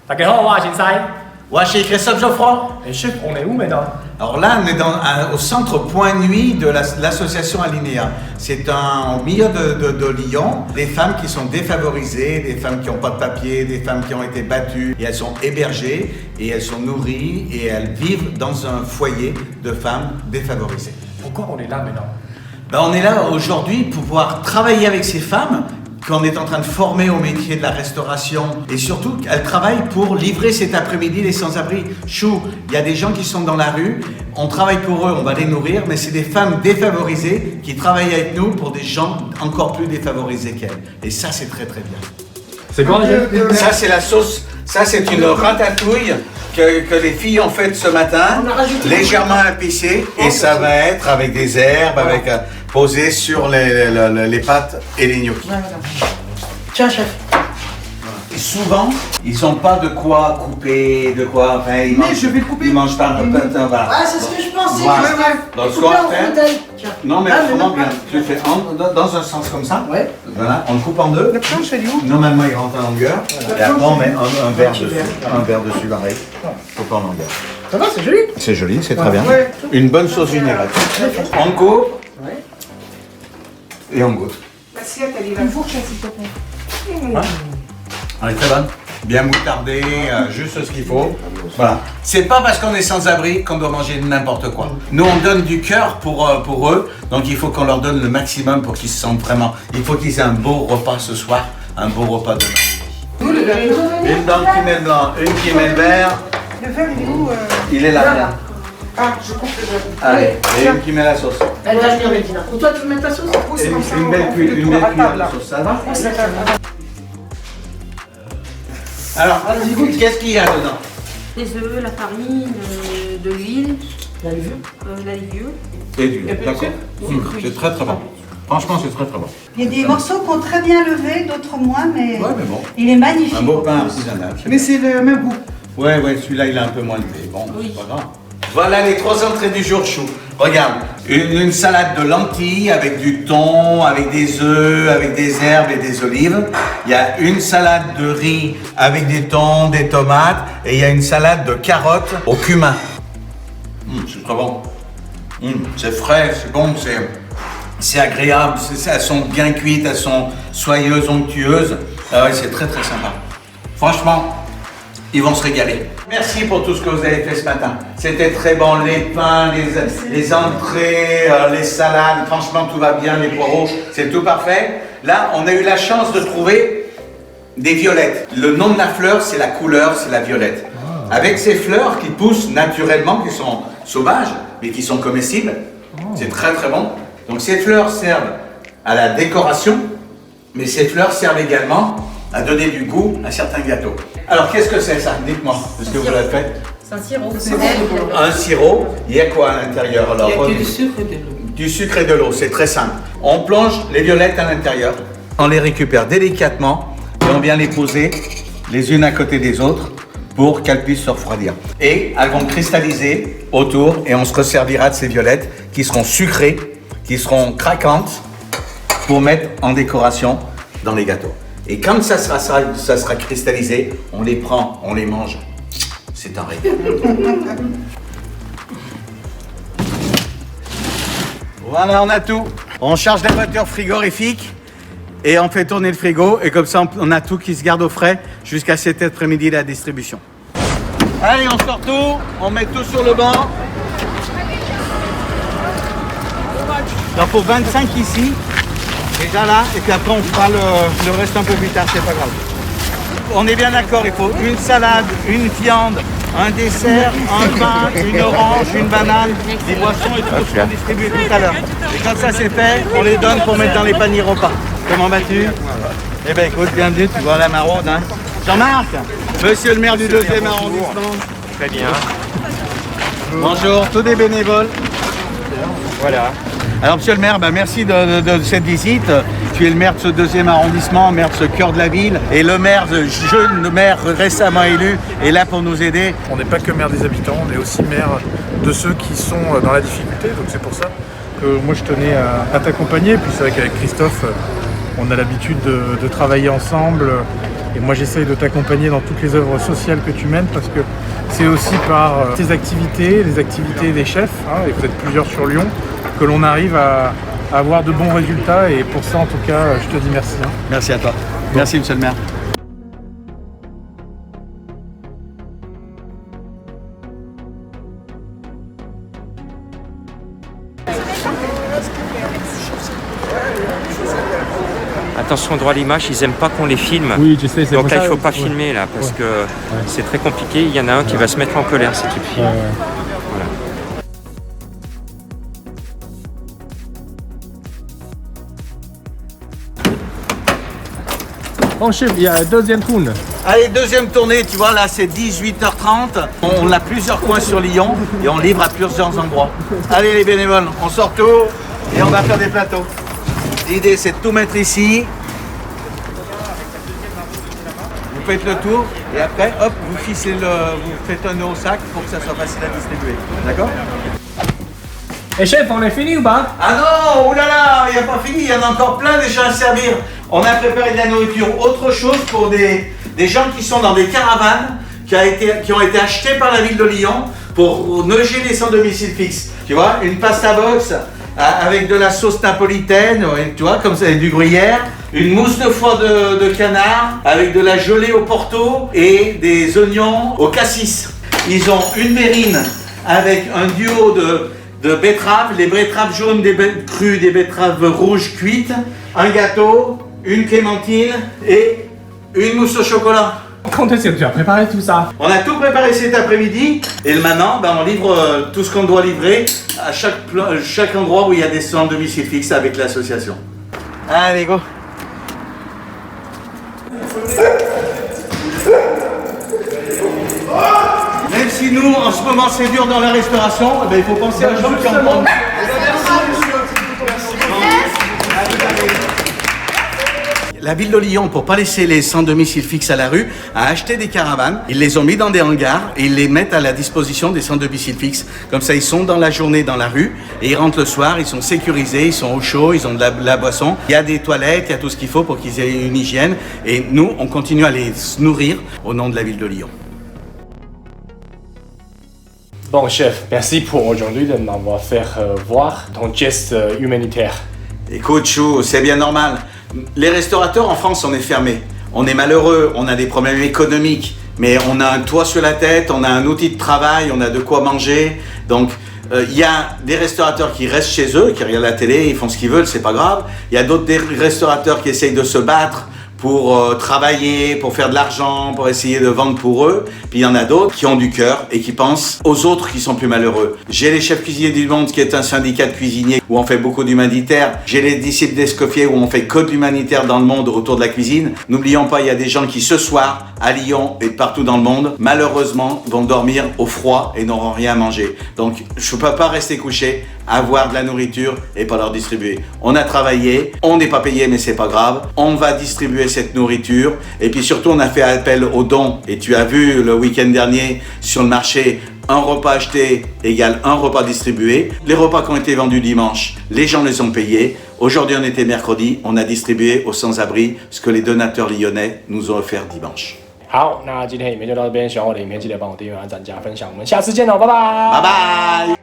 大家好，我係前世。Ouais, chez Christophe Geoffroy. Et chef, on est où maintenant? Alors là, on est au centre Point Nuit de l'association Alinéa. C'est au milieu de Lyon, des femmes qui sont défavorisées, des femmes qui n'ont pas de papier, des femmes qui ont été battues, et elles sont hébergées, et elles sont nourries, et elles vivent dans un foyer de femmes défavorisées. Pourquoi on est là maintenant? Ben, on est là aujourd'hui pour pouvoir travailler avec ces femmes qu'on est en train de former au métier de la restauration, et surtout elles travaillent pour livrer cet après-midi les sans-abri. Chou, il y a des gens qui sont dans la rue, on travaille pour eux, on va les nourrir, mais c'est des femmes défavorisées qui travaillent avec nous pour des gens encore plus défavorisés qu'elles. Et ça, c'est très très bien. C'est quoi chef? Ça, c'est la sauce, ça c'est une ratatouille que les filles ont faite ce matin, légèrement épicée, et ça va être avec des herbes, avec posé sur les pâtes et les gnocchis. Tiens, chef. Et souvent, ils n'ont pas de quoi couper, de quoi. Enfin, ils mangent, je vais le couper. Ils mangent pas. Voilà. Ah, c'est ce que je pensais. Voilà. Christophe. Donc, ce Couper qu'on va en faire. bretelle. Tiens. Non, mais Ah, vraiment non, bien. Tu le fais dans un sens comme ça. Ouais. Voilà, on le coupe en deux. La planche, elle est où? Normalement, il rentre en longueur. Et après, on met un verre petit dessus. verre. Un verre dessus, pareil. Coupe en longueur. Ça va, c'est joli. C'est joli, c'est très bien. Ouais. Une bonne sauce vinaigrette. On coupe Ouais. et on goûte. L'assiette, elle est là. Une fourchette, s'il te plaît. Elle est très bonne. Bien moutardée, juste ce qu'il faut. Voilà. C'est pas parce qu'on est sans-abri qu'on doit manger n'importe quoi. Nous, on donne du cœur pour eux, donc il faut qu'on leur donne le maximum pour qu'ils se sentent vraiment. Il faut qu'ils aient un beau repas ce soir, un beau repas demain. Une dans le qui met le blanc, une qui met le vert. Le verre, il est où Il est là. Ah, je coupe le verre. Allez, et une qui met la sauce. Elle va venir, Bettina. Ou toi, tu veux mettre ta sauce? Une belle cuillère de sauce, ça va? Alors, qu'est-ce qu'il y a dedans? Des œufs, la farine, de l'huile, la levure. Et du lait, d'accord. C'est très très bon. Franchement, c'est très très bon. Il y a des morceaux qui ont très bien levé, d'autres moins, mais Ouais, mais bon. il est magnifique. Un beau pain artisanal. Mais c'est le même goût. Ouais, celui-là, il est un peu moins levé. Bon, Oui. c'est pas grave. Voilà les 3 entrées du jour, Chou. Regarde, une salade de lentilles avec du thon, avec des œufs, avec des herbes et des olives. Il y a une salade de riz avec des thons, des tomates. Et il y a une salade de carottes au cumin. C'est très bon. C'est frais, c'est bon, c'est agréable. Elles sont bien cuites, elles sont soyeuses, onctueuses. Ah ouais, c'est très très sympa. Franchement, ils vont se régaler. Merci pour tout ce que vous avez fait ce matin. C'était très bon, les pains, les entrées, les salades. Franchement, tout va bien, les poireaux, c'est tout parfait. Là, on a eu la chance de trouver des violettes. Le nom de la fleur, c'est la couleur, c'est la violette. Avec ces fleurs qui poussent naturellement, qui sont sauvages, mais qui sont comestibles, c'est très très bon. Donc ces fleurs servent à la décoration, mais ces fleurs servent également à donner du goût à certains gâteaux. Alors qu'est-ce que c'est ça? Dites-moi, parce que vous l'avez fait. C'est un sirop. Un sirop, il y a quoi à l'intérieur alors? Il y a du sucre et de l'eau. Du sucre et de l'eau, c'est très simple. On plonge les violettes à l'intérieur, on les récupère délicatement et on vient les poser les unes à côté des autres pour qu'elles puissent se refroidir. Et elles vont cristalliser autour et on se resservira de ces violettes qui seront sucrées, qui seront craquantes pour mettre en décoration dans les gâteaux. Et quand ça sera cristallisé, on les prend, on les mange. C'est un régal. Voilà, on a tout. On charge la voiture frigorifique et on fait tourner le frigo. Et comme ça, on a tout qui se garde au frais jusqu'à cet après-midi la distribution. Allez, on sort tout. On met tout sur le banc. Il en faut 25 ici. Déjà là, et puis après on fera le reste un peu plus tard, c'est pas grave. On est bien d'accord, il faut une salade, une viande, un dessert, un pain, une orange, une banane, des boissons et tout ce qu'on distribue tout à l'heure. Et quand ça c'est fait, on les donne pour mettre dans les paniers repas. Comment vas-tu? Eh bien écoute, bienvenue, tu vois la maraude. Hein. Jean-Marc, monsieur le maire du 2e arrondissement. Très bien. Bonjour, tous des bénévoles. Voilà. Alors, monsieur le maire, merci de cette visite. Tu es le maire de ce 2e arrondissement, maire de ce cœur de la ville, et le maire, jeune maire récemment élu, est là pour nous aider. On n'est pas que maire des habitants, on est aussi maire de ceux qui sont dans la difficulté. Donc c'est pour ça que moi je tenais à t'accompagner. Puis c'est vrai qu'avec Christophe, on a l'habitude de travailler ensemble Et moi j'essaye de t'accompagner dans toutes les œuvres sociales que tu mènes parce que c'est aussi par tes activités, les activités des chefs, hein, et vous êtes plusieurs sur Lyon, que l'on arrive à avoir de bons résultats. Et pour ça en tout cas, je te dis merci. Hein. Merci à toi. Merci monsieur le maire. Attention droit à l'image, ils aiment pas qu'on les filme. Oui, je sais, c'est donc pour là, ça, il faut pas filmer là, parce que c'est très compliqué. Il y en a un qui va se mettre en colère si tu le filmes. Voilà. Bon chef, il y a la deuxième tourne. Allez, deuxième tournée, tu vois, là c'est 18h30. On a plusieurs coins sur Lyon et on livre à plusieurs endroits. Allez les bénévoles, on sort tout et on va faire des plateaux. L'idée c'est de tout mettre ici. Vous faites le tour et après, hop, vous fixez vous faites un nœud au sac pour que ça soit facile à distribuer. D'accord? Et chef, on est fini ou pas? Ah non, oulala, il n'y a pas fini, il y en a encore plein déjà à servir. On a préparé de la nourriture, autre chose pour des gens qui sont dans des caravanes qui ont été achetées par la ville de Lyon pour loger les sans domicile fixe. Tu vois, une pasta box avec de la sauce napolitaine, tu vois, comme ça, avec du gruyère, une mousse de foie de canard avec de la gelée au porto et des oignons au cassis. Ils ont une mérine avec un duo de betteraves, les betteraves jaunes crues, des betteraves rouges cuites, un gâteau, une clémentine et une mousse au chocolat. Quand est-ce que tu as préparé tout ça? On a tout préparé cet après-midi et maintenant on livre tout ce qu'on doit livrer à chaque endroit où il y a des sans domicile fixe avec l'association. Allez, go! Même si nous, en ce moment, c'est dur dans la restauration, eh ben, il faut penser aux gens qui en prennent. La ville de Lyon, pour ne pas laisser les sans domicile fixe à la rue, a acheté des caravanes. Ils les ont mis dans des hangars et ils les mettent à la disposition des sans domicile fixe. Comme ça, ils sont dans la journée dans la rue et ils rentrent le soir, ils sont sécurisés, ils sont au chaud, ils ont de la boisson. Il y a des toilettes, il y a tout ce qu'il faut pour qu'ils aient une hygiène. Et nous, on continue à les nourrir au nom de la ville de Lyon. Bon chef, merci pour aujourd'hui de m'avoir fait voir ton geste humanitaire. Écoute Chou, c'est bien normal. Les restaurateurs en France, on est fermés. On est malheureux, on a des problèmes économiques, mais on a un toit sur la tête, on a un outil de travail, on a de quoi manger. Donc, il y a des restaurateurs qui restent chez eux, qui regardent la télé, ils font ce qu'ils veulent, c'est pas grave. Il y a d'autres restaurateurs qui essayent de se battre pour travailler, pour faire de l'argent, pour essayer de vendre pour eux. Puis il y en a d'autres qui ont du cœur et qui pensent aux autres qui sont plus malheureux. J'ai les chefs cuisiniers du monde qui est un syndicat de cuisiniers où on fait beaucoup d'humanitaire. J'ai les disciples d'Escoffier où on fait que de l'humanitaire dans le monde autour de la cuisine. N'oublions pas, il y a des gens qui ce soir, à Lyon et partout dans le monde, malheureusement, vont dormir au froid et n'auront rien à manger. Donc je ne peux pas rester couché, avoir de la nourriture et pas leur distribuer. On a travaillé, on n'est pas payé mais c'est pas grave. On va distribuer cette nourriture et puis surtout on a fait appel aux dons et tu as vu le week-end dernier sur le marché un repas acheté égale un repas distribué. Les repas qui ont été vendus dimanche, les gens les ont payés. Aujourd'hui on était mercredi, on a distribué aux sans-abri ce que les donateurs lyonnais nous ont offert dimanche. 好，那今天影片就到这边，喜欢我的影片记得帮我订阅、按赞、加分享，我们下次见喽，拜拜。Bye bye.